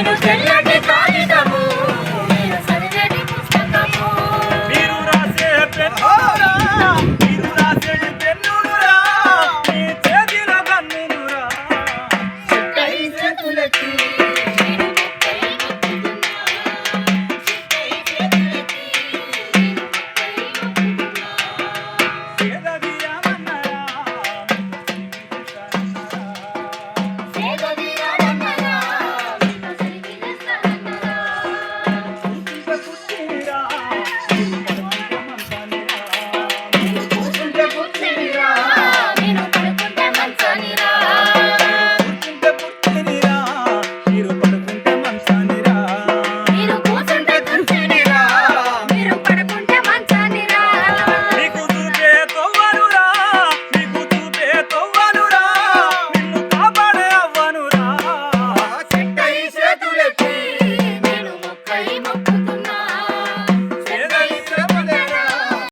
నేను తెల్లటి కాగితము నేను సరిగటి పుస్తకము మీరు రాసే పెన్నురా మీరు రాసే పెన్నురా మీ చేతిలో గన్నురా చెట్టై చేతులెత్తి